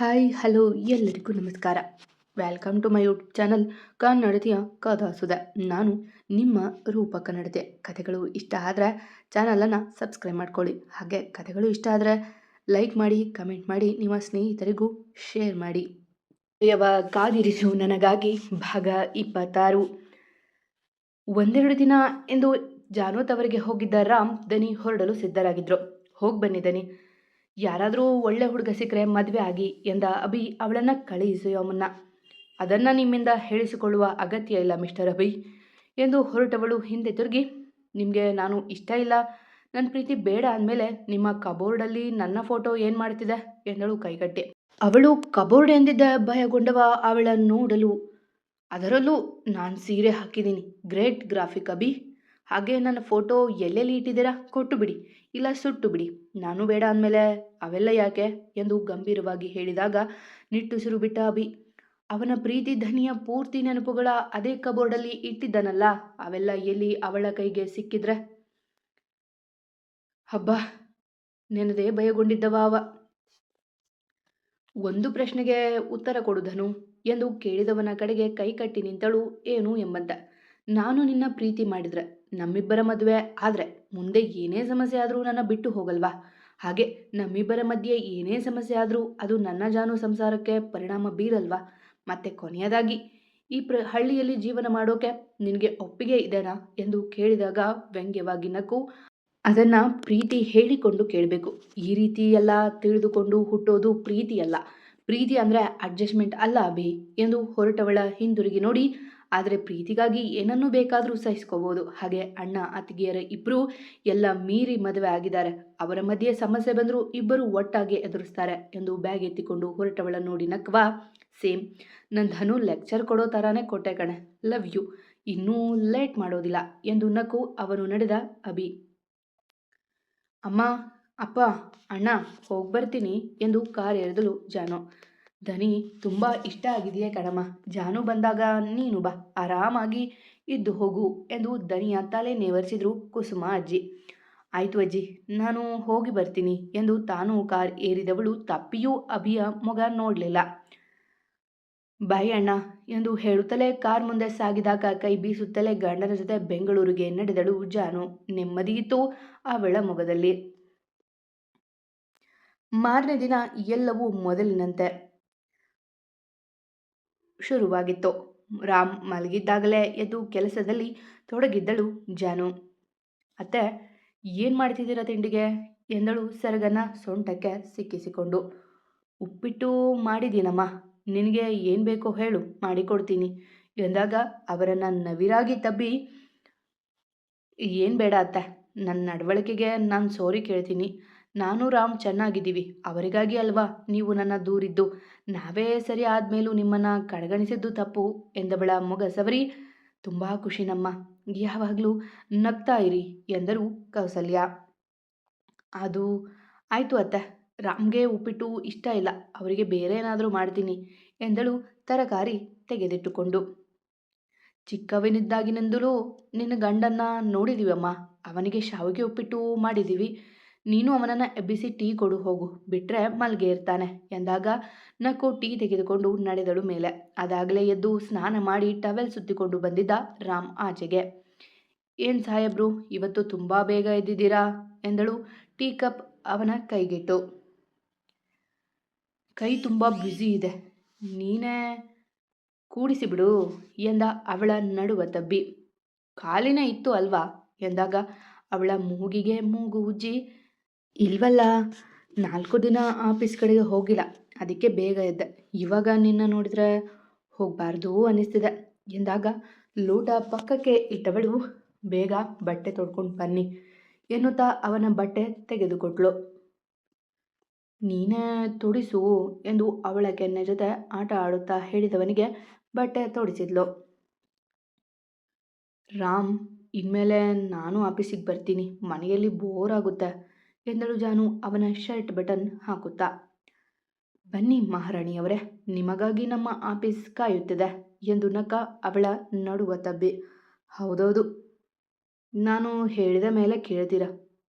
Hi hello ಎಲ್ಲರಿಗೂ ನಮಸ್ಕಾರ. Welcome to my YouTube channel ಕನ್ನಡತಿಯ ಕಥಾಸುಧೆ. ನಾನು ನಿಮ್ಮ ರೂಪ ಕನ್ನಡತೆ. ಕಥೆಗಳು ಇಷ್ಟ ಆದರೆ ಚಾನಲನ್ನು ಸಬ್ಸ್ಕ್ರೈಬ್ ಮಾಡ್ಕೊಳ್ಳಿ. ಹಾಗೆ ಕಥೆಗಳು ಇಷ್ಟ ಆದರೆ ಲೈಕ್ ಮಾಡಿ, ಕಮೆಂಟ್ ಮಾಡಿ, ನಿಮ್ಮ ಸ್ನೇಹಿತರಿಗೂ ಶೇರ್ ಮಾಡಿ. ಕಾದಿರಿಸು ನನಗಾಗಿ ಭಾಗ 26. ಒಂದೆರಡು ದಿನ ಎಂದು ಜಾನೋತ್ ಅವರಿಗೆ ಹೋಗಿದ್ದ ರಾಮ್ ದನಿ ಹೊರಡಲು ಸಿದ್ಧರಾಗಿದ್ರು. ಹೋಗಿ ಬನ್ನಿ ದನಿ, ಯಾರಾದರೂ ಒಳ್ಳೆ ಹುಡುಗ ಸಿಕ್ಕರೆ ಮದುವೆ ಆಗಿ ಎಂದ ಅಭಿ ಅವಳನ್ನು ಕಳುಹಿಸುವ ಮುನ್ನ. ಅದನ್ನು ನಿಮ್ಮಿಂದ ಹೇಳಿಸಿಕೊಳ್ಳುವ ಅಗತ್ಯ ಇಲ್ಲ ಮಿಸ್ಟರ್ ಅಭಿ ಎಂದು ಹೊರಟವಳು ಹಿಂದೆ ತಿರುಗಿ, ನಿಮಗೆ ನಾನು ಇಷ್ಟ ಇಲ್ಲ, ನನ್ನ ಪ್ರೀತಿ ಬೇಡ ಅಂದಮೇಲೆ ನಿಮ್ಮ ಕಬೋರ್ಡಲ್ಲಿ ನನ್ನ ಫೋಟೋ ಏನು ಮಾಡ್ತಿದೆ ಎಂದಳು ಕೈಗಟ್ಟಿ. ಅವಳು ಕಬೋರ್ಡ್ ಎಂದಿದ್ದ ಭಯಗೊಂಡವ ಅವಳ ನೋಡಲು. ಅದರಲ್ಲೂ ನಾನು ಸೀರೆ ಹಾಕಿದ್ದೀನಿ, ಗ್ರೇಟ್ ಗ್ರಾಫಿಕ್ ಅಭಿ. ಹಾಗೆ ನನ್ನ ಫೋಟೋ ಎಲ್ಲೆಲ್ಲಿ ಇಟ್ಟಿದ್ದೀರಾ ಕೊಟ್ಟು ಬಿಡಿ, ಇಲ್ಲ ಸುಟ್ಟು ಬಿಡಿ. ನಾನು ಬೇಡ ಅಂದಮೇಲೆ ಅವೆಲ್ಲ ಯಾಕೆ ಎಂದು ಗಂಭೀರವಾಗಿ ಹೇಳಿದಾಗ ನಿಟ್ಟುಸಿರು ಬಿಟ್ಟ ಅಭಿ. ಅವನ ಪ್ರೀತಿ ಧನಿಯ ಪೂರ್ತಿ ನೆನಪುಗಳ ಅದೇ ಕಬೋರ್ಡಲ್ಲಿ ಇಟ್ಟಿದ್ದನಲ್ಲ, ಅವೆಲ್ಲ ಎಲ್ಲಿ ಅವಳ ಕೈಗೆ ಸಿಕ್ಕಿದ್ರೆ? ಹಬ್ಬ, ನೆನದೇ ಭಯಗೊಂಡಿದ್ದವ ಅವ. ಒಂದು ಪ್ರಶ್ನೆಗೆ ಉತ್ತರ ಕೊಡು ಧನು ಎಂದು ಕೇಳಿದವನ ಕಡೆಗೆ ಕೈ ಕಟ್ಟಿ ನಿಂತಳು ಏನು ಎಂಬಂತ. ನಾನು ನಿನ್ನ ಪ್ರೀತಿ ಮಾಡಿದ್ರೆ, ನಮ್ಮಿಬ್ಬರ ಮದುವೆ ಆದರೆ ಮುಂದೆ ಏನೇ ಸಮಸ್ಯೆ ಆದರೂ ನನ್ನ ಬಿಟ್ಟು ಹೋಗಲ್ವಾ? ಹಾಗೆ ನಮ್ಮಿಬ್ಬರ ಮಧ್ಯೆ ಏನೇ ಸಮಸ್ಯೆ ಆದರೂ ಅದು ನನ್ನ ಜಾನು ಸಂಸಾರಕ್ಕೆ ಪರಿಣಾಮ ಬೀರಲ್ವಾ? ಮತ್ತೆ ಕೊನೆಯದಾಗಿ ಈ ಹಳ್ಳಿಯಲ್ಲಿ ಜೀವನ ಮಾಡೋಕೆ ನಿನಗೆ ಒಪ್ಪಿಗೆ ಇದೆನಾ ಎಂದು ಕೇಳಿದಾಗ ವ್ಯಂಗ್ಯವಾಗಿ ನಕ್ಕು, ಅದನ್ನು ಪ್ರೀತಿ ಹೇಳಿಕೊಂಡು ಕೇಳಬೇಕು. ಈ ರೀತಿ ಎಲ್ಲ ತಿಳಿದುಕೊಂಡು ಹುಟ್ಟೋದು ಪ್ರೀತಿಯಲ್ಲ. ಪ್ರೀತಿ ಅಂದರೆ ಅಡ್ಜಸ್ಟ್ಮೆಂಟ್ ಅಲ್ಲ ಅಭಿ ಎಂದು ಹೊರಟವಳ ಹಿಂದಿರುಗಿ ನೋಡಿ, ಆದರೆ ಪ್ರೀತಿಗಾಗಿ ಏನನ್ನೂ ಬೇಕಾದರೂ ಸಹಿಸ್ಕೋಬೋದು. ಹಾಗೆ ಅಣ್ಣ ಅತ್ತಿಗೆಯರ ಇಬ್ಬರು ಎಲ್ಲ ಮೀರಿ ಮದುವೆ ಆಗಿದ್ದಾರೆ. ಅವರ ಮಧ್ಯೆ ಸಮಸ್ಯೆ ಬಂದರೂ ಇಬ್ಬರು ಒಟ್ಟಾಗಿ ಎದುರಿಸ್ತಾರೆ ಎಂದು ಬ್ಯಾಗ್ ಎತ್ತಿಕೊಂಡು ಹೊರಟವಳ ನೋಡಿ ನಕ್ವಾ, ಸೇಮ್ ನನ್ನ ಧನು ಲೆಕ್ಚರ್ ಕೊಡೋ ಥರಾನೇ ಕೊಟ್ಟೆ ಕಣೆ, ಲವ್ ಯು, ಇನ್ನೂ ಲೇಟ್ ಮಾಡೋದಿಲ್ಲ ಎಂದು ನಕ್ಕು ಅವನು ನಡೆದ ಅಭಿ. ಅಮ್ಮ, ಅಪ್ಪ, ಅಣ್ಣ, ಹೋಗಿ ಬರ್ತೀನಿ ಎಂದು ಕಾರ್ ಎರೆದಳು ಜಾನು. ಧನಿ, ತುಂಬ ಇಷ್ಟ ಆಗಿದೆಯೇ ಕಣಮ್ಮ, ಜಾನು ಬಂದಾಗ ನೀನು ಬಾ, ಆರಾಮಾಗಿ ಇದ್ದು ಹೋಗು ಎಂದು ದನಿಯ ತಲೆ ನೇವರಿಸಿದ್ರು ಕುಸುಮ ಅಜ್ಜಿ. ಆಯಿತು ಅಜ್ಜಿ, ನಾನು ಹೋಗಿ ಬರ್ತೀನಿ ಎಂದು ತಾನು ಕಾರ್ ಏರಿದವಳು ತಪ್ಪಿಯೂ ಅಭಿಯ ಮೊಗ ನೋಡಲಿಲ್ಲ. ಬಾಯ್ ಅಣ್ಣ ಎಂದು ಹೇಳುತ್ತಲೇ ಕಾರ್ ಮುಂದೆ ಸಾಗಿದಾಗ ಕೈ ಬೀಸುತ್ತಲೇ ಗಂಡನ ಜೊತೆ ಬೆಂಗಳೂರಿಗೆ ನಡೆದಳು ಜಾನು. ನೆಮ್ಮದಿಯಿತ್ತು ಅವಳ ಮೊಗದಲ್ಲಿ. ಮಾರನೇ ದಿನ ಎಲ್ಲವೂ ಮೊದಲಿನಂತೆ ಶುರುವಾಗಿತ್ತು. ರಾಮ್ ಮಲಗಿದ್ದಾಗಲೇ ಎದ್ದು ಕೆಲಸದಲ್ಲಿ ತೊಡಗಿದ್ದಳು ಜಾನು. ಅತ್ತೆ, ಏನು ಮಾಡ್ತಿದ್ದೀರಾ ತಿಂಡಿಗೆ ಎಂದಳು ಸೆರಗನ್ನ ಸೊಂಟಕ್ಕೆ ಸಿಕ್ಕಿಸಿಕೊಂಡು. ಉಪ್ಪಿಟ್ಟು ಮಾಡಿದ್ದೀನಮ್ಮ, ನಿನಗೆ ಏನು ಬೇಕೋ ಹೇಳು, ಮಾಡಿಕೊಡ್ತೀನಿ ಎಂದಾಗ ಅವರನ್ನು ನವಿರಾಗಿ ತಬ್ಬಿ, ಏನು ಬೇಡ ಅತ್ತೆ, ನನ್ನ ನಡವಳಿಕೆಗೆ ನಾನು ಸಾರಿ ಕೇಳ್ತೀನಿ. ನಾನು ರಾಮ್ ಚೆನ್ನಾಗಿದ್ದೀವಿ, ಅವರಿಗಾಗಿ ಅಲ್ವಾ ನೀವು ನನ್ನ ದೂರಿದ್ದು. ನಾವೇ ಸರಿ ಆದಮೇಲೂ ನಿಮ್ಮನ್ನು ಕಡೆಗಣಿಸಿದ್ದು ತಪ್ಪು ಎಂದವಳ ಮೊಗ ಸವರಿ, ತುಂಬ ಖುಷಿನಮ್ಮ, ಯಾವಾಗಲೂ ನಗ್ತಾ ಇರಿ ಎಂದರು ಕೌಸಲ್ಯ. ಅದು ಆಯಿತು ಅತ್ತೆ, ರಾಮ್ಗೆ ಉಪ್ಪಿಟ್ಟು ಇಷ್ಟ ಇಲ್ಲ, ಅವರಿಗೆ ಬೇರೆ ಏನಾದರೂ ಮಾಡ್ತೀನಿ ಎಂದಳು ತರಕಾರಿ ತೆಗೆದಿಟ್ಟುಕೊಂಡು. ಚಿಕ್ಕವನಿದ್ದಾಗಿನಿಂದಲೂ ನಿನ್ನ ಗಂಡನ್ನ ನೋಡಿದ್ದೀವಮ್ಮ, ಅವನಿಗೆ ಶಾವಿಗೆ ಉಪ್ಪಿಟ್ಟು ಮಾಡಿದ್ದೀವಿ, ನೀನು ಅವನನ್ನು ಎಬ್ಬಿಸಿ ಟೀ ಕೊಡು ಹೋಗು, ಬಿಟ್ಟರೆ ಮಲ್ಗೆ ಇರ್ತಾನೆ ಎಂದಾಗ ನಕ್ಕು ಟೀ ತೆಗೆದುಕೊಂಡು ನಡೆದಳು ಮೇಲೆ. ಅದಾಗಲೇ ಎದ್ದು ಸ್ನಾನ ಮಾಡಿ ಟವೆಲ್ ಸುತ್ತಿಕೊಂಡು ಬಂದಿದ್ದ ರಾಮ್ ಆಚೆಗೆ. ಏನು ಸಾಹೇಬ್ರು, ಇವತ್ತು ತುಂಬ ಬೇಗ ಎದ್ದಿದ್ದೀರಾ ಎಂದಳು ಟೀ ಕಪ್ ಅವನ ಕೈಗಿಟ್ಟು. ಕೈ ತುಂಬ ಬ್ಯುಸಿ ಇದೆ, ನೀನೇ ಕೂಡಿಸಿಬಿಡು ಎಂದ ಅವಳ ನಡುವ ತಬ್ಬಿ. ಖಾಲಿನೇ ಇತ್ತು ಅಲ್ವಾ ಎಂದಾಗ ಅವಳ ಮೂಗಿಗೆ ಮೂಗು ಉಜ್ಜಿ, ಇಲ್ವಲ್ಲ, 4 ದಿನ ಆಫೀಸ್ ಕಡೆಗೆ ಹೋಗಿಲ್ಲ, ಅದಕ್ಕೆ ಬೇಗ ಎದ್ದೆ. ಇವಾಗ ನಿನ್ನ ನೋಡಿದ್ರೆ ಹೋಗಬಾರ್ದು ಅನ್ನಿಸ್ತಿದೆ ಎಂದಾಗ ಲೋಟ ಪಕ್ಕಕ್ಕೆ ಇಟ್ಟವಳು, ಬೇಗ ಬಟ್ಟೆ ತೊಡ್ಕೊಂಡು ಬನ್ನಿ ಎನ್ನುತ್ತಾ ಅವನ ಬಟ್ಟೆ ತೆಗೆದುಕೊಟ್ಲು. ನೀನೇ ತೊಡಿಸು ಎಂದು ಅವಳ ಕೆನ್ನೆ ಜೊತೆ ಆಟ ಆಡುತ್ತಾ ಹೇಳಿದವನಿಗೆ ಬಟ್ಟೆ ತೊಡಿಸಿದ್ಲು. ರಾಮ್, ಇನ್ಮೇಲೆ ನಾನು ಆಫೀಸಿಗೆ ಬರ್ತೀನಿ, ಮನೆಯಲ್ಲಿ ಬೋರ್ ಆಗುತ್ತೆ ಎಂದಳು ಜಾನು ಅವನ ಶರ್ಟ್ ಬಟನ್ ಹಾಕುತ್ತಾ. ಬನ್ನಿ ಮಹಾರಾಣಿಯವರೇ, ನಿಮಗಾಗಿ ನಮ್ಮ ಆಫೀಸ್ ಕಾಯುತ್ತಿದೆ ಎಂದು ನಕ್ಕ ಅವಳ ನಡುವ ತಬ್ಬಿ. ಹೌದೌದು, ನಾನು ಹೇಳಿದ ಮೇಲೆ ಕೇಳ್ತೀರ.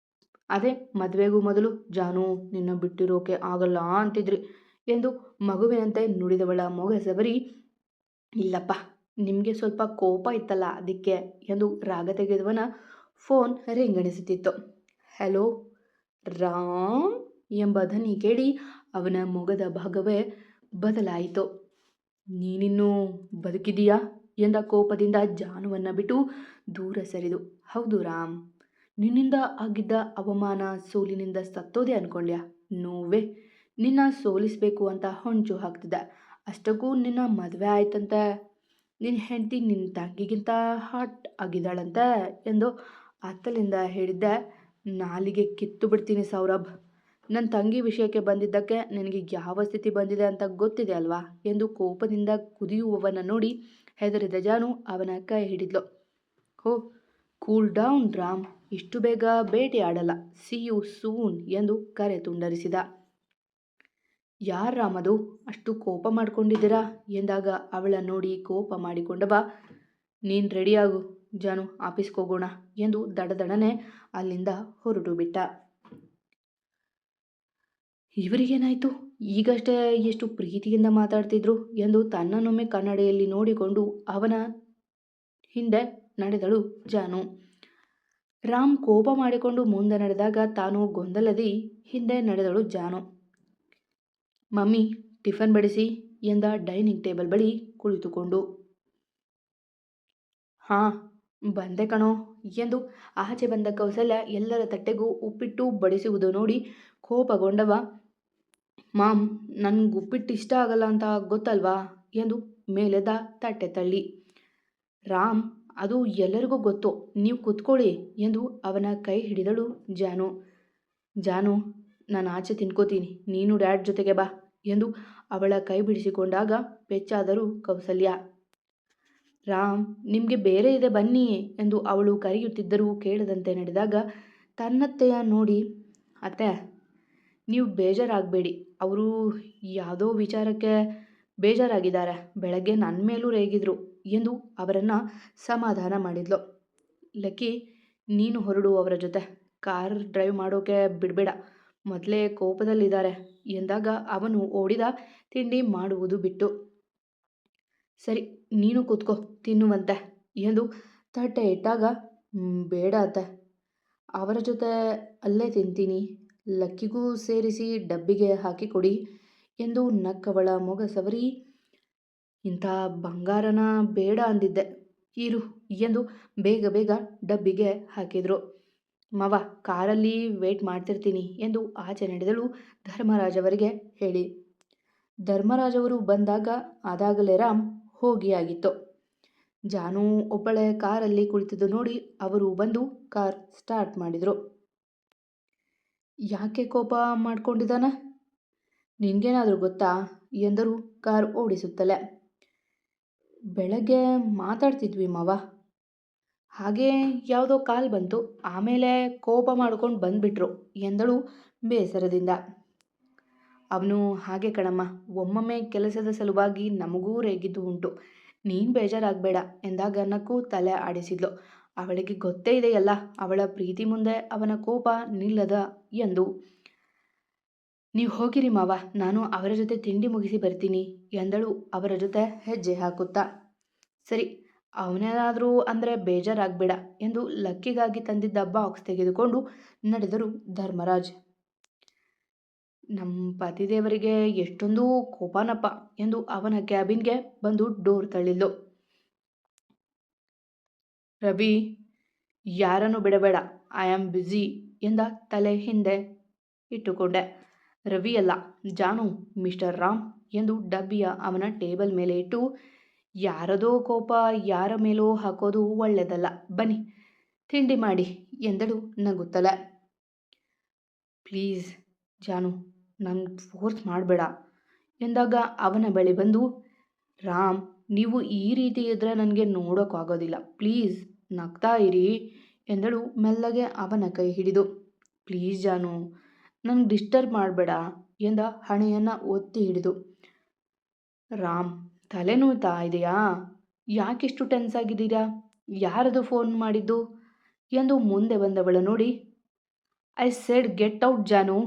ಅದೇ ಮದುವೆಗೂ ಮೊದಲು ಜಾನು ನಿನ್ನ ಬಿಟ್ಟಿರೋಕೆ ಆಗಲ್ಲ ಅಂತಿದ್ರಿ, ಎಂದು ಮಗುವಿನಂತೆ ನುಡಿದವಳ ಮೊಗ ಸವರಿ, ಇಲ್ಲಪ್ಪ, ನಿಮಗೆ ಸ್ವಲ್ಪ ಕೋಪ ಇತ್ತಲ್ಲ ಅದಕ್ಕೆ ಎಂದು ರಾಗ ತೆಗೆದವನ ಫೋನ್ ರಿಂಗಣಿಸುತ್ತಿತ್ತು. ಹಲೋ ರಾಮ್ ಎಂಬ ಧ್ವನಿ ಕೇಳಿ ಅವನ ಮೊಗದ ಭಾಗವೇ ಬದಲಾಯಿತು. ನೀನಿನ್ನೂ ಬದುಕಿದೀಯಾ ಎಂದ ಕೋಪದಿಂದ ಜಾನುವನ್ನ ಬಿಟ್ಟು ದೂರ ಸರಿದು. ಹೌದು ರಾಮ್, ನಿನ್ನಿಂದ ಆಗಿದ್ದ ಅವಮಾನ ಸೋಲಿನಿಂದ ಸತ್ತೋದೆ ಅನ್ಕೊಂಡ್ಯಾ? ನೋವೇ, ನಿನ್ನ ಸೋಲಿಸ್ಬೇಕು ಅಂತ ಹೊಂಚು ಹಾಕ್ತಿದ್ದ. ಅಷ್ಟಕ್ಕೂ ನಿನ್ನ ಮದುವೆ ಆಯ್ತಂತೆ, ನಿನ್ನ ಹೆಂಡತಿ ನಿನ್ನ ತಂಗಿಗಿಂತ ಹಾಟ್ ಆಗಿದ್ದಾಳಂತೆ ಎಂದು ಅತ್ತಲಿಂದ ಹೇಳಿದ್ದೆ. ನಾಲಿಗೆ ಕಿತ್ತು ಬಿಡ್ತೀನಿ ಸೌರಭ್. ನನ್ನ ತಂಗಿ ವಿಷಯಕ್ಕೆ ಬಂದಿದ್ದಕ್ಕೆ ನಿನಗೆ ಯಾವ ಸ್ಥಿತಿ ಬಂದಿದೆ ಅಂತ ಗೊತ್ತಿದೆ ಅಲ್ವಾ ಎಂದು ಕೋಪದಿಂದ ಕುದಿಯುವವನ ನೋಡಿ ಹೆದರಿದ ಜಾನು ಅವನ ಕೈ ಹಿಡಿದ್ಲು. ಹೋ, ಕೂಲ್ ಡೌನ್ ರಾಮ್, ಇಷ್ಟು ಬೇಗ ಭೇಟಿ ಆಡಲ್ಲ, ಸಿ ಯು ಸೂನ್ ಎಂದು ಕರೆ ತುಂಡರಿಸಿದ. ಯಾರ್ ರಾಮ್ ಅದು, ಅಷ್ಟು ಕೋಪ ಮಾಡ್ಕೊಂಡಿದ್ದೀರಾ ಎಂದಾಗ ಅವಳ ನೋಡಿ ಕೋಪ ಮಾಡಿಕೊಂಡವ, ನೀನು ರೆಡಿಯಾಗು ಜಾನು, ಆಫೀಸ್ಗೆ ಹೋಗೋಣ ಎಂದು ದಡದಡನೆ ಅಲ್ಲಿಂದ ಹೊರಟು ಬಿಟ್ಟ. ಇವರಿಗೇನಾಯ್ತು, ಈಗಷ್ಟೇ ಎಷ್ಟು ಪ್ರೀತಿಯಿಂದ ಮಾತಾಡ್ತಿದ್ರು ಎಂದು ತನ್ನನ್ನೊಮ್ಮೆ ಕನ್ನಡಿಯಲ್ಲಿ ನೋಡಿಕೊಂಡು ಅವನ ಹಿಂದೆ ನಡೆದಳು ಜಾನು. ರಾಮ್ ಕೋಪ ಮಾಡಿಕೊಂಡು ಮುಂದೆ ನಡೆದಾಗ ತಾನು ಗೊಂದಲದಿ ಹಿಂದೆ ನಡೆದಳು ಜಾನು. ಮಮ್ಮಿ ಟಿಫನ್ ಬಡಿಸಿ ಎಂದ ಡೈನಿಂಗ್ ಟೇಬಲ್ ಬಳಿ ಕುಳಿತುಕೊಂಡು. ಹಾಂ ಬಂದೆ ಕಣೋ ಎಂದು ಆಚೆ ಬಂದ ಕೌಸಲ್ಯ ಎಲ್ಲರ ತಟ್ಟೆಗೂ ಉಪ್ಪಿಟ್ಟು ಬಡಿಸುವುದು ನೋಡಿ ಕೋಪಗೊಂಡವ, ಮಾಮ್ ನನ್ಗೆ ಉಪ್ಪಿಟ್ಟು ಇಷ್ಟ ಆಗಲ್ಲ ಅಂತ ಗೊತ್ತಲ್ವಾ ಎಂದು ಮೇಲೆದ ತಟ್ಟೆ ತಳ್ಳಿ. ರಾಮ್, ಅದು ಎಲ್ಲರಿಗೂ ಗೊತ್ತು, ನೀವು ಕೂತ್ಕೊಳ್ಳಿ ಎಂದು ಅವನ ಕೈ ಹಿಡಿದಳು ಜಾನು. ಜಾನು, ನಾನು ಆಚೆ ತಿನ್ಕೋತೀನಿ, ನೀನು ಡ್ಯಾಡ್ ಜೊತೆಗೆ ಬಾ ಎಂದು ಅವಳ ಕೈ ಬಿಡಿಸಿಕೊಂಡಾಗ ಪೆಚ್ಚಾದರು ಕೌಸಲ್ಯ. ರಾಮ್, ನಿಮಗೆ ಬೇರೆ ಇದೆ ಬನ್ನಿ ಎಂದು ಅವಳು ಕರೆಯುತ್ತಿದ್ದರೂ ಕೇಳದಂತೆ ನಡೆದಾಗ ತನ್ನತ್ತೆಯ ನೋಡಿ, ಅತ್ತೆ ನೀವು ಬೇಜಾರಾಗಬೇಡಿ, ಅವರು ಯಾವುದೋ ವಿಚಾರಕ್ಕೆ ಬೇಜಾರಾಗಿದ್ದಾರೆ, ಬೆಳಗ್ಗೆ ನನ್ನ ಮೇಲೂ ರೇಗಿದ್ರು ಎಂದು ಅವರನ್ನು ಸಮಾಧಾನ ಮಾಡಿದ್ಲು. ಲಕ್ಕಿ, ನೀನು ಹೊರಡು ಅವರ ಜೊತೆ, ಕಾರ್ ಡ್ರೈವ್ ಮಾಡೋಕೆ ಬಿಡಬೇಡ, ಮೊದಲೇ ಕೋಪದಲ್ಲಿದ್ದಾರೆ ಎಂದಾಗ ಅವನು ಓಡಿದ ತಿಂಡಿ ಮಾಡುವುದು ಬಿಟ್ಟು. ಸರಿ, ನೀನು ಕೂತ್ಕೋ ತಿನ್ನುವಂತೆ ಎಂದು ತಟ್ಟೆ ಇಟ್ಟಾಗ, ಬೇಡ ಅತ್ತೆ, ಅವರ ಜೊತೆ ಅಲ್ಲೇ ತಿಂತೀನಿ, ಲಕ್ಕಿಗೂ ಸೇರಿಸಿ ಡಬ್ಬಿಗೆ ಹಾಕಿಕೊಡಿ ಎಂದು ನಕ್ಕವಳ ಮೊಗ ಸವರಿ, ಇಂಥ ಬಂಗಾರನ ಬೇಡ ಅಂದಿದ್ದೆ, ಇರು ಎಂದು ಬೇಗ ಬೇಗ ಡಬ್ಬಿಗೆ ಹಾಕಿದ್ರು. ಮವ, ಕಾರಲ್ಲಿ ವೇಟ್ ಮಾಡ್ತಿರ್ತೀನಿ ಎಂದು ಆಚೆ ನಡೆದಳು ಧರ್ಮರಾಜವರಿಗೆ ಹೇಳಿ. ಧರ್ಮರಾಜವರು ಬಂದಾಗ ಅದಾಗಲೇ ರಾಮ್ ಹೋಗಿ ಆಗಿತ್ತು. ಜಾನು ಒಬ್ಬಳೆ ಕಾರಲ್ಲಿ ಕುಳಿತಿದ್ದು ನೋಡಿ ಅವರು ಬಂದು ಕಾರ್ ಸ್ಟಾರ್ಟ್ ಮಾಡಿದ್ರು. ಯಾಕೆ ಕೋಪ ಮಾಡ್ಕೊಂಡಿದ್ದಾನ, ನಿನ್ಗೇನಾದರೂ ಗೊತ್ತಾ ಎಂದರು ಕಾರ್ ಓಡಿಸುತ್ತಲೇ. ಬೆಳಗ್ಗೆ ಮಾತಾಡ್ತಿದ್ವಿ ಮಾವ, ಹಾಗೇ ಯಾವುದೋ ಕಾಲ್ ಬಂತು, ಆಮೇಲೆ ಕೋಪ ಮಾಡ್ಕೊಂಡು ಬಂದ್ಬಿಟ್ರು ಎಂದಳು ಬೇಸರದಿಂದ. ಅವನು ಹಾಗೆ ಕಣಮ್ಮ, ಒಮ್ಮೊಮ್ಮೆ ಕೆಲಸದ ಸಲುವಾಗಿ ನಮಗೂ ರೇಗಿದ್ದು ಉಂಟು, ನೀನು ಬೇಜಾರಾಗಬೇಡ ಎಂದಾಗ ನಕ್ಕು ತಲೆ ಆಡಿಸಿದ್ಲು. ಅವಳಿಗೆ ಗೊತ್ತೇ ಇದೆಯಲ್ಲ ಅವಳ ಪ್ರೀತಿ ಮುಂದೆ ಅವನ ಕೋಪ ನಿಲ್ಲದ ಎಂದು. ನೀವು ಹೋಗಿರಿ ಮಾವ, ನಾನು ಅವರ ಜೊತೆ ತಿಂಡಿ ಮುಗಿಸಿ ಬರ್ತೀನಿ ಎಂದಳು ಅವರ ಜೊತೆ ಹೆಜ್ಜೆ ಹಾಕುತ್ತಾ. ಸರಿ, ಅವನೇನಾದರೂ ಅಂದರೆ ಬೇಜಾರಾಗಬೇಡ ಎಂದು ಲಕ್ಕಿಗಾಗಿ ತಂದಿದ್ದ ಬಾಕ್ಸ್ ತೆಗೆದುಕೊಂಡು ನಡೆದರು ಧರ್ಮರಾಜ್. ನಮ್ಮ ಪತಿದೇವರಿಗೆ ಎಷ್ಟೊಂದು ಕೋಪನಪ್ಪ ಎಂದು ಅವನ ಕ್ಯಾಬಿನ್ಗೆ ಬಂದು ಡೋರ್ ತಳ್ಳಿದ್ಲು. ರವಿ, ಯಾರನ್ನು ಬಿಡಬೇಡ, ಐ ಆಮ್ ಬ್ಯುಸಿ ಎಂದ ತಲೆ ಹಿಂದೆ ಇಟ್ಟುಕೊಂಡೆ. ರವಿ ಅಲ್ಲ ಜಾನು, ಮಿಸ್ಟರ್ ರಾಮ್ ಎಂದು ಡಬ್ಬಿಯ ಅವನ ಟೇಬಲ್ ಮೇಲೆ ಇಟ್ಟು, ಯಾರದೋ ಕೋಪ ಯಾರ ಮೇಲೋ ಹಾಕೋದು ಒಳ್ಳೆಯದಲ್ಲ, ಬನ್ನಿ ತಿಂಡಿ ಮಾಡಿ ಎಂದಳು ನಗುತ್ತಲೇ. ಪ್ಲೀಸ್ ಜಾನು, ನಂಗೆ ಫೋರ್ಸ್ ಮಾಡಬೇಡ ಎಂದಾಗ ಅವನ ಬಳಿ ಬಂದು, ರಾಮ್, ನೀವು ಈ ರೀತಿ ಇದ್ದರೆ ನನಗೆ ನೋಡೋಕ್ಕಾಗೋದಿಲ್ಲ, ಪ್ಲೀಸ್ ನಗ್ತಾ ಇರಿ ಎಂದಳು ಮೆಲ್ಲಗೆ ಅವನ ಕೈ ಹಿಡಿದು. ಪ್ಲೀಸ್ ಜಾನು, ನಂಗೆ ಡಿಸ್ಟರ್ಬ್ ಮಾಡಬೇಡ ಎಂದ ಹಣೆಯನ್ನು ಒತ್ತಿ ಹಿಡಿದು. ರಾಮ್, ತಲೆನೋಯ್ತಾ ಇದೆಯಾ, ಯಾಕಿಷ್ಟು ಟೆನ್ಸ್ ಆಗಿದ್ದೀರಾ, ಯಾರದು ಫೋನ್ ಮಾಡಿದ್ದು ಎಂದು ಮುಂದೆ ಬಂದವಳ ನೋಡಿ, ಐ ಸೆಡ್ ಗೆಟ್ ಔಟ್ ಜಾನು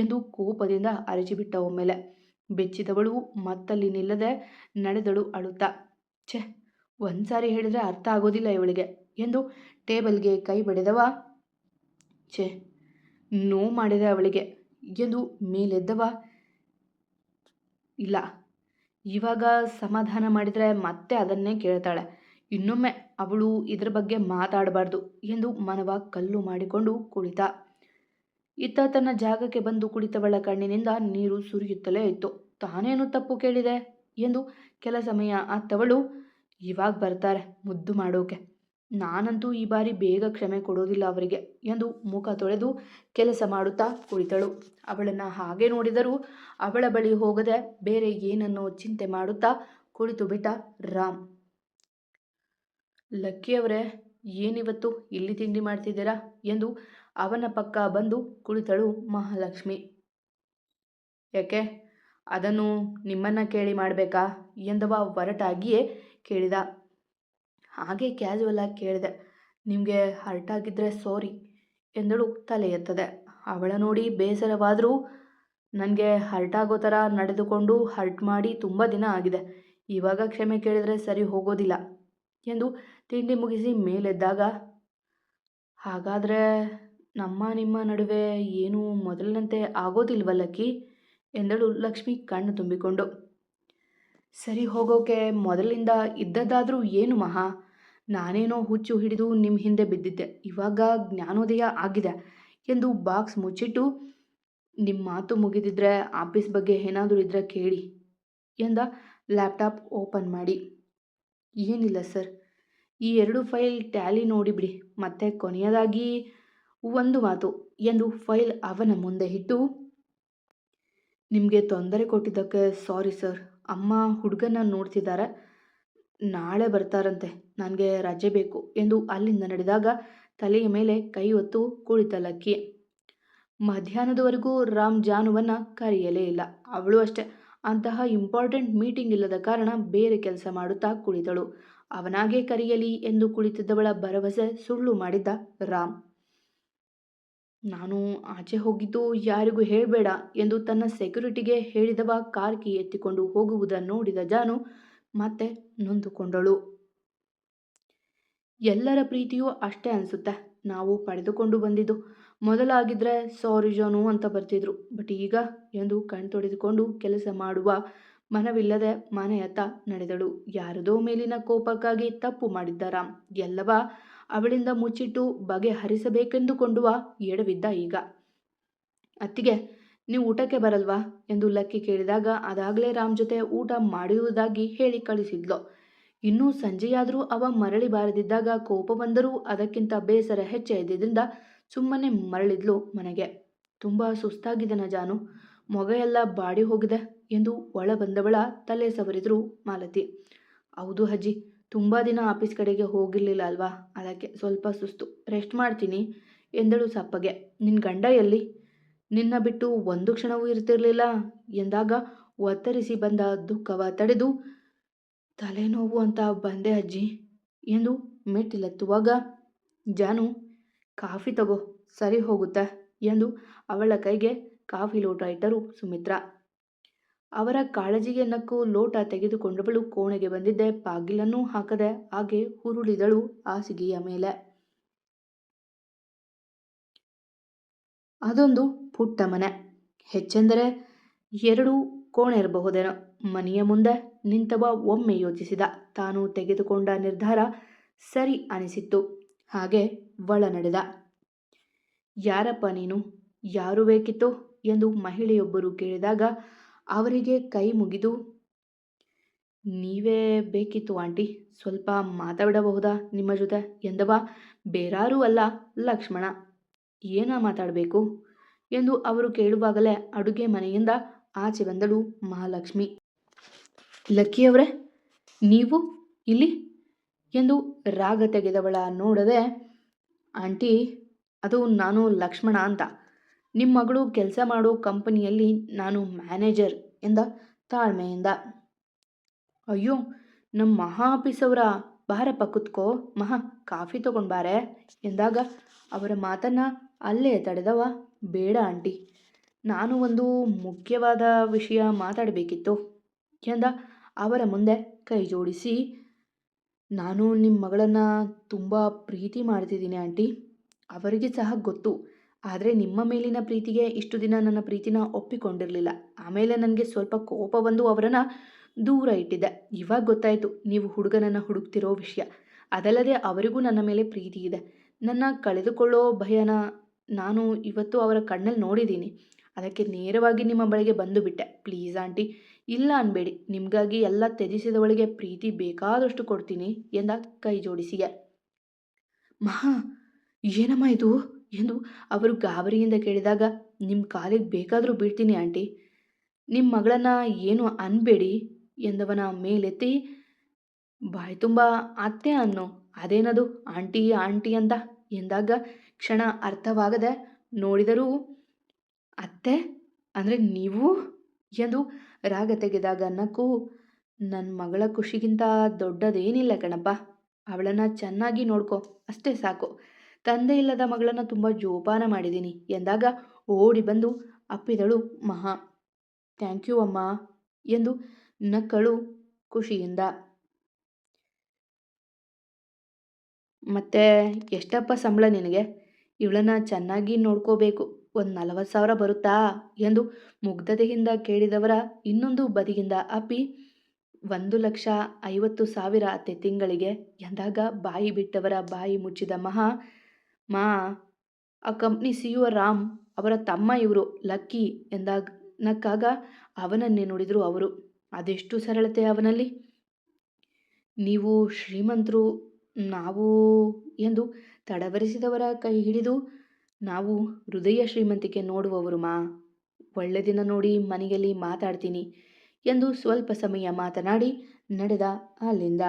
ಎಂದು ಕೋಪದಿಂದ ಅರಚಿಬಿಟ್ಟ ಒಮ್ಮೆಲೆ. ಬೆಚ್ಚಿದವಳು ಮತ್ತಲ್ಲಿ ನಿಲ್ಲದೆ ನಡೆದಳು ಅಳುತ್ತಾ. ಛೆ, ಒಂದ್ಸಾರಿ ಹೇಳಿದ್ರೆ ಅರ್ಥ ಆಗೋದಿಲ್ಲ ಇವಳಿಗೆ ಎಂದು ಟೇಬಲ್ಗೆ ಕೈ ಬಡಿದವ. ಛೆ, ನೋವು ಮಾಡಿದೆ ಅವಳಿಗೆ ಎಂದು ಮೇಲೆದ್ದವ. ಇಲ್ಲ, ಇವಾಗ ಸಮಾಧಾನ ಮಾಡಿದರೆ ಮತ್ತೆ ಅದನ್ನೇ ಕೇಳ್ತಾಳೆ. ಇನ್ನೊಮ್ಮೆ ಅವಳು ಇದರ ಬಗ್ಗೆ ಮಾತಾಡಬಾರ್ದು ಎಂದು ಮನವ ಕಲ್ಲು ಮಾಡಿಕೊಂಡು ಕುಳಿತ. ಇತ್ತ ತನ್ನ ಜಾಗಕ್ಕೆ ಬಂದು ಕುಳಿತವಳ ಕಣ್ಣಿನಿಂದ ನೀರು ಸುರಿಯುತ್ತಲೇ ಇತ್ತು. ತಾನೇನು ತಪ್ಪು ಕೇಳಿದೆ ಎಂದು ಕೆಲ ಸಮಯ ಅತ್ತವಳು. ಇವಾಗ ಬರ್ತಾರೆ ಮುದ್ದು ಮಾಡೋಕೆ, ನಾನಂತೂ ಈ ಬಾರಿ ಬೇಗ ಕ್ಷಮೆ ಕೊಡೋದಿಲ್ಲ ಅವರಿಗೆ ಎಂದು ಮುಖ ತೊಳೆದು ಕೆಲಸ ಮಾಡುತ್ತಾ ಕುಳಿತಳು. ಅವಳನ್ನು ಹಾಗೆ ನೋಡಿದರೂ ಅವಳ ಬಳಿ ಹೋಗದೆ ಬೇರೆ ಏನನ್ನೋ ಚಿಂತೆ ಮಾಡುತ್ತಾ ಕುಳಿತು ಬಿಟ್ಟ ರಾಮ್. ಲಕ್ಕಿಯವರೇ, ಏನಿವತ್ತು ಇಲ್ಲಿ ತಿಂಡಿ ಮಾಡ್ತಿದ್ದೀರಾ ಎಂದು ಅವನ ಪಕ್ಕ ಬಂದು ಕುಳಿತಳು ಮಹಾಲಕ್ಷ್ಮಿ. ಯಾಕೆ, ಅದನ್ನು ನಿಮ್ಮನ್ನ ಕೇಳಿ ಮಾಡಬೇಕಾ ಎಂದವ ಒರಟಾಗಿಯೇ ಕೇಳಿದ. ಹಾಗೆ ಕ್ಯಾಸುವಲ್ ಆಗಿ ಕೇಳಿದೆ, ನಿಮಗೆ ಹರ್ಟ್ ಆಗಿದ್ರೆ ಸಾರಿ ಎಂದಳು ತಲೆ ಎತ್ತದೆ. ಅವಳ ನೋಡಿ ಬೇಸರವಾದರೂ, ನನಗೆ ಹರ್ಟ್ ಆಗೋ ಥರ ನಡೆದುಕೊಂಡು ಹರ್ಟ್ ಮಾಡಿ ತುಂಬ ದಿನ ಆಗಿದೆ, ಇವಾಗ ಕ್ಷಮೆ ಕೇಳಿದರೆ ಸರಿ ಹೋಗೋದಿಲ್ಲ ಎಂದು ತಿಂಡಿ ಮುಗಿಸಿ ಮೇಲೆದ್ದಾಗ. ಹಾಗಾದರೆ ನಮ್ಮ ನಿಮ್ಮ ನಡುವೆ ಏನೂ ಮೊದಲಿನಂತೆ ಆಗೋದಿಲ್ವಲ್ಲಕ್ಕಿ ಎಂದಳು ಲಕ್ಷ್ಮಿ ಕಣ್ಣು ತುಂಬಿಕೊಂಡು. ಸರಿ ಹೋಗೋಕೆ ಮೊದಲಿಂದ ಇದ್ದದ್ದಾದರೂ ಏನು ಮಹಾ, ನಾನೇನೋ ಹುಚ್ಚು ಹಿಡಿದು ನಿಮ್ಮ ಹಿಂದೆ ಬಿದ್ದಿದ್ದೆ, ಇವಾಗ ಜ್ಞಾನೋದಯ ಆಗಿದೆ ಎಂದು ಬಾಕ್ಸ್ ಮುಚ್ಚಿಟ್ಟು, ನಿಮ್ಮ ಮಾತು ಮುಗಿದಿದ್ರೆ ಆಫೀಸ್ ಬಗ್ಗೆ ಏನಾದರೂ ಇದ್ರೆ ಕೇಳಿ ಎಂದ ಲ್ಯಾಪ್ಟಾಪ್ ಓಪನ್ ಮಾಡಿ. ಏನಿಲ್ಲ ಸರ್, ಈ 2 ಫೈಲ್ ಟ್ಯಾಲಿ ನೋಡಿಬಿಡಿ, ಮತ್ತೆ ಕೊನೆಯದಾಗಿ ಒಂದು ಮಾತು ಎಂದು ಫೈಲ್ ಅವನ ಮುಂದೆ ಇಟ್ಟು, ನಿಮಗೆ ತೊಂದರೆ ಕೊಟ್ಟಿದ್ದಕ್ಕೆ ಸಾರಿ ಸರ್, ಅಮ್ಮ ಹುಡುಗನ ನೋಡ್ತಿದ್ದಾರೆ, ನಾಳೆ ಬರ್ತಾರಂತೆ, ನನಗೆ ರಜೆ ಬೇಕು ಎಂದು ಅಲ್ಲಿಂದ ನಡೆದಾಗ ತಲೆಯ ಮೇಲೆ ಕೈ ಹೊತ್ತು ಕುಳಿತ ಲಕ್ಕಿ. ಮಧ್ಯಾಹ್ನದವರೆಗೂ ರಾಮ್ ಜಾನುವನ್ನು ಕರೆಯಲೇ ಇಲ್ಲ. ಅವಳು ಅಷ್ಟೇ, ಅಂತಹ ಇಂಪಾರ್ಟೆಂಟ್ ಮೀಟಿಂಗ್ ಇಲ್ಲದ ಕಾರಣ ಬೇರೆ ಕೆಲಸ ಮಾಡುತ್ತಾ ಕುಳಿತಳು. ಅವನಾಗೆ ಕರೆಯಲಿ ಎಂದು ಕುಳಿತಿದ್ದವಳ ಭರವಸೆ ಸುಳ್ಳು ಮಾಡಿದ್ದ ರಾಮ್. ನಾನು ಆಚೆ ಹೋಗಿದ್ದು ಯಾರಿಗೂ ಹೇಳಬೇಡ ಎಂದು ತನ್ನ ಸೆಕ್ಯೂರಿಟಿಗೆ ಹೇಳಿದವ ಕಾರ್ ಕೀ ಎತ್ತಿಕೊಂಡು ಹೋಗುವುದನ್ನು ನೋಡಿದ ಜಾನು ಮತ್ತೆ ನೊಂದುಕೊಂಡಳು. ಎಲ್ಲರ ಪ್ರೀತಿಯೂ ಅಷ್ಟೇ ಅನಿಸುತ್ತೆ ನಾವು ಪಡೆದುಕೊಂಡು ಬಂದಿದ್ದು. ಮೊದಲಾಗಿದ್ರೆ ಸಾರಿ ಜಾನು ಅಂತ ಬರ್ತಿದ್ರು, ಬಟ್ ಈಗ ಎಂದು ಕಣ್ತೊಡೆದುಕೊಂಡು ಕೆಲಸ ಮಾಡುವ ಮನವಿಲ್ಲದೆ ಮನೆಯತ್ತ ನಡೆದಳು. ಯಾರದೋ ಮೇಲಿನ ಕೋಪಕ್ಕಾಗಿ ತಪ್ಪು ಮಾಡಿದ್ದ ರಾಮ್ ಎಲ್ಲವ ಅವಳಿಂದ ಮುಚ್ಚಿಟ್ಟು ಬಗೆಹರಿಸಬೇಕೆಂದುಕೊಂಡುವ ಎಡವಿದ್ದ ಈಗ. ಅತ್ತಿಗೆ, ನೀವು ಊಟಕ್ಕೆ ಬರಲ್ವಾ ಎಂದು ಲಕ್ಕಿ ಕೇಳಿದಾಗ ಅದಾಗಲೇ ರಾಮ್ ಜೊತೆ ಊಟ ಮಾಡುವುದಾಗಿ ಹೇಳಿ ಕಳಿಸಿದ್ಲು. ಇನ್ನೂ ಸಂಜೆಯಾದರೂ ಅವ ಮರಳಿ ಬಾರದಿದ್ದಾಗ ಕೋಪ ಬಂದರೂ ಅದಕ್ಕಿಂತ ಬೇಸರ ಹೆಚ್ಚೇ ಇದ್ದಿದ್ದರಿಂದ ಸುಮ್ಮನೆ ಮರಳಿದ್ಲು ಮನೆಗೆ. ತುಂಬ ಸುಸ್ತಾಗಿದೆನಾ ಜಾನು, ಮೊಗ ಎಲ್ಲ ಬಾಡಿ ಹೋಗಿದೆ ಎಂದು ಒಳ ಬಂದವಳ ತಲೆ ಸವರಿದ್ರು ಮಾಲತಿ. ಹೌದು ಅಜ್ಜಿ, ತುಂಬ ದಿನ ಆಫೀಸ್ ಕಡೆಗೆ ಹೋಗಿರಲಿಲ್ಲ ಅಲ್ವಾ, ಅದಕ್ಕೆ ಸ್ವಲ್ಪ ಸುಸ್ತು, ರೆಸ್ಟ್ ಮಾಡ್ತೀನಿ ಎಂದಳು ಸಪ್ಪಗೆ. ನಿನ್ನ ಗಂಡ ಎಲ್ಲಿ, ನಿನ್ನ ಬಿಟ್ಟು ಒಂದು ಕ್ಷಣವೂ ಇರ್ತಿರ್ಲಿಲ್ಲ ಎಂದಾಗ ಒತ್ತರಿಸಿ ಬಂದ ದುಃಖವ ತಡೆದು, ತಲೆನೋವು ಅಂತ ಬಂದೆ ಅಜ್ಜಿ ಎಂದು ಮೆಟ್ಟಿಲೆತ್ತುವಾಗ, ಜಾನು ಕಾಫಿ ತಗೋ, ಸರಿ ಹೋಗುತ್ತೆ ಎಂದು ಅವಳ ಕೈಗೆ ಕಾಫಿ ಲೋಟ ಇಟ್ಟರು ಸುಮಿತ್ರಾ. ಅವರ ಕಾಳಜಿಗೆ ನಕ್ಕು ಲೋಟ ತೆಗೆದುಕೊಂಡವಳು ಕೋಣೆಗೆ ಬಂದಿದ್ದೆ ಬಾಗಿಲನ್ನೂ ಹಾಕದೆ ಹಾಗೆ ಹುರುಳಿದಳು ಹಾಸಿಗೆಯ ಮೇಲೆ. ಅದೊಂದು ಪುಟ್ಟ ಮನೆ, ಹೆಚ್ಚೆಂದರೆ 2 ಕೋಣೆ ಇರಬಹುದೇನೋ. ಮನೆಯ ಮುಂದೆ ನಿಂತವ ಒಮ್ಮೆ ಯೋಚಿಸಿದ. ತಾನು ತೆಗೆದುಕೊಂಡ ನಿರ್ಧಾರ ಸರಿ ಅನಿಸಿತ್ತು. ಹಾಗೆ ಒಳ ನಡೆದ. ಯಾರಪ್ಪ ನೀನು, ಯಾರು ಬೇಕಿತ್ತು ಎಂದು ಮಹಿಳೆಯೊಬ್ಬರು ಕೇಳಿದಾಗ ಅವರಿಗೆ ಕೈ ಮುಗಿದು, ನೀವೇ ಬೇಕಿತ್ತು ಆಂಟಿ, ಸ್ವಲ್ಪ ಮಾತಾಡಬಹುದಾ ನಿಮ್ಮ ಜೊತೆ ಎಂದವ ಬೇರಾರೂ ಅಲ್ಲ ಲಕ್ಷ್ಮಣ. ಏನ ಮಾತಾಡಬೇಕು ಎಂದು ಅವರು ಕೇಳುವಾಗಲೇ ಅಡುಗೆ ಮನೆಯಿಂದ ಆಚೆ ಬಂದಳು ಮಹಾಲಕ್ಷ್ಮಿ. ಲಕ್ಕಿಯವರೇ, ನೀವು ಇಲ್ಲಿ ಎಂದು ರಾಗ ತೆಗೆದವಳ ನೋಡದೆ, ಆಂಟಿ ಅದು ನಾನು ಲಕ್ಷ್ಮಣ ಅಂತ, ನಿಮ್ಮ ಮಗಳು ಕೆಲಸ ಮಾಡೋ ಕಂಪನಿಯಲ್ಲಿ ನಾನು ಮ್ಯಾನೇಜರ್ ಎಂದ ತಾಳ್ಮೆಯಿಂದ. ಅಯ್ಯೋ, ನಮ್ಮ ಮಹಾ ಆಫೀಸವರ, ಬಾರಪ್ಪ ಕುತ್ಕೋ ಮಹಾ, ಕಾಫಿ ತಗೊಂಡ್ಬಾರೆ ಎಂದಾಗ ಅವರ ಮಾತನ್ನ ಅಲ್ಲೇ ತಡೆದವ. ಬೇಡ ಆಂಟಿ, ನಾನು ಒಂದು ಮುಖ್ಯವಾದ ವಿಷಯ ಮಾತಾಡಬೇಕಿತ್ತು ಎಂದ ಅವರ ಮುಂದೆ ಕೈ ಜೋಡಿಸಿ. ನಾನು ನಿಮ್ಮ ಮಗಳನ್ನು ತುಂಬ ಪ್ರೀತಿ ಮಾಡ್ತಿದ್ದೀನಿ ಆಂಟಿ. ಅವರಿಗೆ ಸಹ ಗೊತ್ತು. ಆದರೆ ನಿಮ್ಮ ಮೇಲಿನ ಪ್ರೀತಿಗೆ ಇಷ್ಟು ದಿನ ನನ್ನ ಪ್ರೀತಿನ ಒಪ್ಪಿಕೊಂಡಿರಲಿಲ್ಲ. ಆಮೇಲೆ ನನಗೆ ಸ್ವಲ್ಪ ಕೋಪ ಬಂದು ಅವರನ್ನು ದೂರ ಇಟ್ಟಿದ್ದೆ. ಇವಾಗ ಗೊತ್ತಾಯಿತು ನೀವು ಹುಡುಗನನ್ನು ಹುಡುಕ್ತಿರೋ ವಿಷಯ. ಅದಲ್ಲದೆ ಅವರಿಗೂ ನನ್ನ ಮೇಲೆ ಪ್ರೀತಿ ಇದೆ. ನನ್ನ ಕಳೆದುಕೊಳ್ಳೋ ಭಯನ ನಾನು ಇವತ್ತು ಅವರ ಕಣ್ಣಲ್ಲಿ ನೋಡಿದ್ದೀನಿ. ಅದಕ್ಕೆ ನೇರವಾಗಿ ನಿಮ್ಮ ಬಳಿಗೆ ಬಂದು ಬಿಟ್ಟೆ. ಪ್ಲೀಸ್ ಆಂಟಿ, ಇಲ್ಲ ಅನ್ಬೇಡಿ. ನಿಮಗಾಗಿ ಎಲ್ಲ ತ್ಯಜಿಸಿದವಳಿಗೆ ಪ್ರೀತಿ ಬೇಕಾದಷ್ಟು ಕೊಡ್ತೀನಿ ಎಂದ ಕೈ ಜೋಡಿಸಿಗೆ. ಮಹಾ, ಏನಮ್ಮ ಇದು ಎಂದು ಅವರು ಗಾಬರಿಯಿಂದ ಕೇಳಿದಾಗ, ನಿಮ್ಮ ಕಾಲಿಗೆ ಬೇಕಾದರೂ ಬೀಳ್ತೀನಿ ಆಂಟಿ. ನಿಮ್ಮ ಮಗಳನ್ನ ಏನು ಅನ್ಬೇಡಿ ಎಂದವನ ಮೇಲೆತ್ತಿ ಬಾಯಿ ತುಂಬ ಅತ್ತೆ ಅನ್ನೋ, ಅದೇನದು ಆಂಟಿ ಆಂಟಿ ಅಂತ ಎಂದಾಗ ಕ್ಷಣ ಅರ್ಥವಾಗದೆ ನೋಡಿದರೂ, ಅತ್ತೆ ಅಂದರೆ ನೀವು ಎಂದು ರಾಗ ತೆಗೆದಾಗ ನಕ್ಕು, ನನ್ನ ಮಗಳ ಖುಷಿಗಿಂತ ದೊಡ್ಡದೇನಿಲ್ಲ ಕಣಪ್ಪ. ಅವಳನ್ನು ಚೆನ್ನಾಗಿ ನೋಡ್ಕೊ, ಅಷ್ಟೇ ಸಾಕು. ತಂದೆ ಇಲ್ಲದ ಮಗಳನ್ನು ತುಂಬ ಜೋಪಾನ ಮಾಡಿದ್ದೀನಿ ಎಂದಾಗ ಓಡಿ ಬಂದು ಅಪ್ಪಿದಳು ಮಹಾ. ಥ್ಯಾಂಕ್ ಯು ಅಮ್ಮ ಎಂದು ನಕ್ಕಳು ಖುಷಿಯಿಂದ. ಮತ್ತೆ ಎಷ್ಟಪ್ಪ ಸಂಬಳ ನಿನಗೆ? ಇವಳನ್ನು ಚೆನ್ನಾಗಿ ನೋಡ್ಕೋಬೇಕು. ಒಂದು 40,000 ಬರುತ್ತಾ ಎಂದು ಮುಗ್ಧತೆಯಿಂದ ಕೇಳಿದವರ ಇನ್ನೊಂದು ಬದಿಗಿಂದ ಅಪ್ಪಿ, 1,50,000 ಅತ್ತೆ ತಿಂಗಳಿಗೆ ಎಂದಾಗ ಬಾಯಿ ಬಿಟ್ಟವರ ಬಾಯಿ ಮುಚ್ಚಿದ ಮಹಾ. ಮಾ, ಆ ಕಂಪ್ನಿ CEO ರಾಮ್ ಅವರ ತಮ್ಮ ಇವರು ಲಕ್ಕಿ ಎಂದಾಗ ನಕ್ಕಾಗ ಅವನನ್ನೇ ನೋಡಿದರು ಅವರು. ಅದೆಷ್ಟು ಸರಳತೆ ಅವನಲ್ಲಿ. ನೀವು ಶ್ರೀಮಂತರು, ನಾವು ಎಂದು ತಡವರಿಸಿದವರ ಕೈ ಹಿಡಿದು, ನಾವು ಹೃದಯ ಶ್ರೀಮಂತಿಕೆ ನೋಡುವವರು ಮಾ. ಒಳ್ಳೆ ದಿನ ನೋಡಿ ಮನೆಯಲ್ಲಿ ಮಾತಾಡ್ತೀನಿ ಎಂದು ಸ್ವಲ್ಪ ಸಮಯ ಮಾತನಾಡಿ ನಡೆದ ಅಲ್ಲಿಂದ.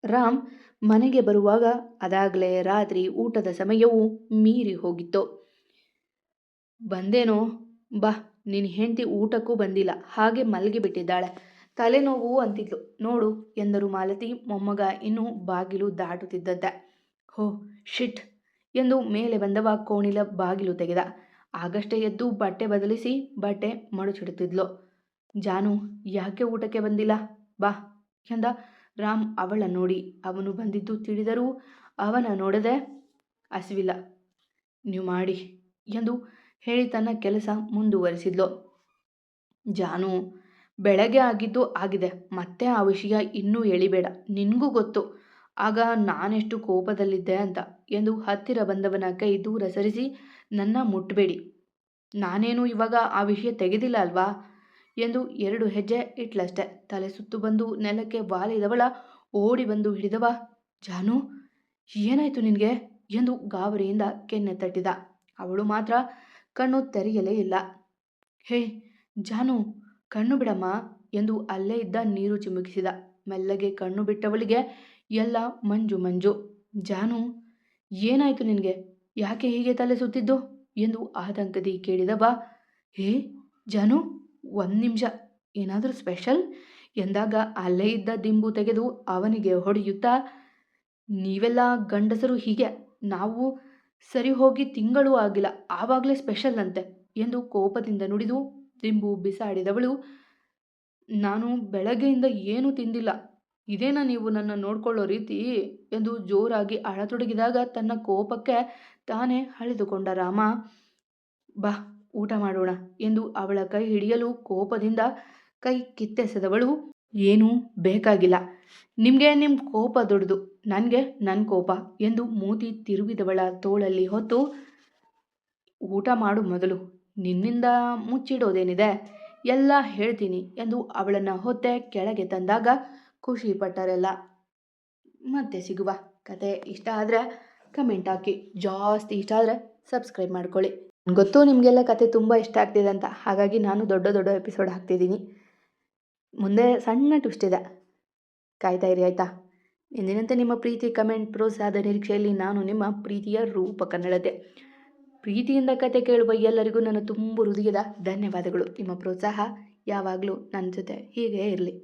ರಾಮ್ ಮನೆಗೆ ಬರುವಾಗ ಅದಾಗಲೇ ರಾತ್ರಿ ಊಟದ ಸಮಯವೂ ಮೀರಿ ಹೋಗಿತ್ತು. ಬಂದೇನೋ, ಬಾ, ನಿನ್ನ ಹೆಂಡತಿ ಊಟಕ್ಕೂ ಬಂದಿಲ್ಲ, ಹಾಗೆ ಮಲಗಿಬಿಟ್ಟಿದ್ದಾಳೆ. ತಲೆನೋವು ಅಂತಿದ್ಲು ನೋಡು ಎಂದರು ಮಾಲತಿ ಮೊಮ್ಮಗ ಇನ್ನೂ ಬಾಗಿಲು ದಾಟುತ್ತಿದ್ದಂತೆ. ಹೋ ಶಿಟ್ ಎಂದು ಮೇಲೆ ಬಂದವ ಕೋಣಿಲ ಬಾಗಿಲು ತೆಗೆದ. ಆಗಷ್ಟೇ ಎದ್ದು ಬಟ್ಟೆ ಬದಲಿಸಿ ಬಟ್ಟೆ ಮಡುಚಿಡುತ್ತಿದ್ಲು. ಜಾನು, ಯಾಕೆ ಊಟಕ್ಕೆ ಬಂದಿಲ್ಲ? ಬಾ ಎಂದ ರಾಮ್ ಅವಳ ನೋಡಿ. ಅವನು ಬಂದಿದ್ದು ತಿಳಿದರೂ ಅವನ ನೋಡದೆ, ಹಸಿವಿಲ್ಲ, ನೀವು ಮಾಡಿ ಎಂದು ಹೇಳಿ ತನ್ನ ಕೆಲಸ ಮುಂದುವರಿಸಿದ್ಲು. ಜಾನು, ಬೆಳಗ್ಗೆ ಆಗಿದ್ದು ಆಗಿದೆ, ಮತ್ತೆ ಆ ವಿಷಯ ಇನ್ನೂ ಎಳಿಬೇಡ. ನಿನಗೂ ಗೊತ್ತು ಆಗ ನಾನೆಷ್ಟು ಕೋಪದಲ್ಲಿದ್ದೆ ಅಂತ ಎಂದು ಹತ್ತಿರ ಬಂದವನ ಕೈ ದೂರ ಸರಿಸಿ, ನನ್ನ ಮುಟ್ಟಬೇಡಿ, ನಾನೇನು ಇವಾಗ ಆ ವಿಷಯ ತೆಗೆದಿಲ್ಲ ಅಲ್ವಾ ಎಂದು 2 ಹೆಜ್ಜೆ ಇಟ್ಲಷ್ಟೆ. ತಲೆ ಸುತ್ತು ಬಂದು ನೆಲಕ್ಕೆ ವಾಲಿದವಳ ಓಡಿ ಬಂದು ಹಿಡಿದವ. ಜಾನು, ಏನಾಯ್ತು ನಿನಗೆ ಎಂದು ಗಾಬರಿಯಿಂದ ಕೆನ್ನೆ ತಟ್ಟಿದ. ಅವಳು ಮಾತ್ರ ಕಣ್ಣು ತೆರೆಯಲೇ ಇಲ್ಲ. ಹೇ ಜಾನು, ಕಣ್ಣು ಬಿಡಮ್ಮ ಎಂದು ಅಲ್ಲೇ ಇದ್ದ ನೀರು ಚಿಮುಕಿಸಿದ. ಮೆಲ್ಲಗೆ ಕಣ್ಣು ಬಿಟ್ಟವಳಿಗೆ ಎಲ್ಲ ಮಂಜು ಮಂಜು. ಜಾನು, ಏನಾಯ್ತು ನಿನಗೆ? ಯಾಕೆ ಹೀಗೆ ತಲೆ ಸುತ್ತಿದ್ದು ಎಂದು ಆತಂಕದಿ ಕೇಳಿದವ. ಹೇ ಜಾನು, 1 ನಿಮಿಷ, ಏನಾದರೂ ಸ್ಪೆಷಲ್ ಎಂದಾಗ ಅಲ್ಲೇ ಇದ್ದ ದಿಂಬು ತೆಗೆದು ಅವನಿಗೆ ಹೊಡೆಯುತ್ತಾ, ನೀವೆಲ್ಲ ಗಂಡಸರು ಹೀಗೆ, ನಾವು ಸರಿ ಹೋಗಿ ತಿಂಗಳೂ ಆಗಿಲ್ಲ, ಆವಾಗಲೇ ಸ್ಪೆಷಲ್ ಅಂತೆ ಎಂದು ಕೋಪದಿಂದ ನುಡಿದು ದಿಂಬು ಬಿಸಾಡಿದವಳು. ನಾನು ಬೆಳಗ್ಗೆಯಿಂದ ಏನೂ ತಿಂದಿಲ್ಲ, ಇದೇನಾ ನೀವು ನನ್ನ ನೋಡ್ಕೊಳ್ಳೋ ರೀತಿ ಎಂದು ಜೋರಾಗಿ ಅಳತೊಡಗಿದಾಗ ತನ್ನ ಕೋಪಕ್ಕೆ ತಾನೇ ಅಳೆದುಕೊಂಡ ರಾಮ. ಬಾ, ಊಟ ಮಾಡೋಣ ಎಂದು ಅವಳ ಕೈ ಹಿಡಿಯಲು ಕೋಪದಿಂದ ಕೈ ಕಿತ್ತೆಸೆದವಳು. ಏನೂ ಬೇಕಾಗಿಲ್ಲ, ನಿಮಗೆ ನಿಮ್ಮ ಕೋಪ ದೊಡ್ಡದು, ನನಗೆ ನನ್ನ ಕೋಪ ಎಂದು ಮೂತಿ ತಿರುಗಿದವಳ ತೋಳಲ್ಲಿ ಹೊತ್ತು, ಊಟ ಮಾಡು ಮೊದಲು, ನಿನ್ನಿಂದ ಮುಚ್ಚಿಡೋದೇನಿದೆ, ಎಲ್ಲ ಹೇಳ್ತೀನಿ ಎಂದು ಅವಳನ್ನು ಹೊತ್ತೆ ಕೆಳಗೆ ತಂದಾಗ ಖುಷಿ ಪಟ್ಟರೆಲ್ಲ. ಮತ್ತೆ ಸಿಗುವ. ಕತೆ ಇಷ್ಟ ಆದರೆ ಕಮೆಂಟ್ ಹಾಕಿ, ಜಾಸ್ತಿ ಇಷ್ಟ ಆದರೆ ಸಬ್ಸ್ಕ್ರೈಬ್ ಮಾಡ್ಕೊಳ್ಳಿ. ಗೊತ್ತು ನಿಮಗೆಲ್ಲ ಕತೆ ತುಂಬ ಇಷ್ಟ ಆಗ್ತಿದೆ ಅಂತ, ಹಾಗಾಗಿ ನಾನು ದೊಡ್ಡ ದೊಡ್ಡ ಎಪಿಸೋಡ್ ಹಾಕ್ತಿದ್ದೀನಿ. ಮುಂದೆ ಸಣ್ಣ ಟ್ವಿಸ್ಟ್ ಇದೆ, ಕಾಯ್ತಾ ಇರಿ ಆಯಿತಾ. ಎಂದಿನಂತೆ ನಿಮ್ಮ ಪ್ರೀತಿ, ಕಮೆಂಟ್, ಪ್ರೋತ್ಸಾಹದ ನಿರೀಕ್ಷೆಯಲ್ಲಿ ನಾನು ನಿಮ್ಮ ಪ್ರೀತಿಯ ರೂಪ ಕನ್ನಡತೆ. ಪ್ರೀತಿಯಿಂದ ಕತೆ ಕೇಳುವ ಎಲ್ಲರಿಗೂ ನನ್ನ ತುಂಬ ಹೃದಯದ ಧನ್ಯವಾದಗಳು. ನಿಮ್ಮ ಪ್ರೋತ್ಸಾಹ ಯಾವಾಗಲೂ ನನ್ನ ಜೊತೆ ಹೀಗೆ ಇರಲಿ.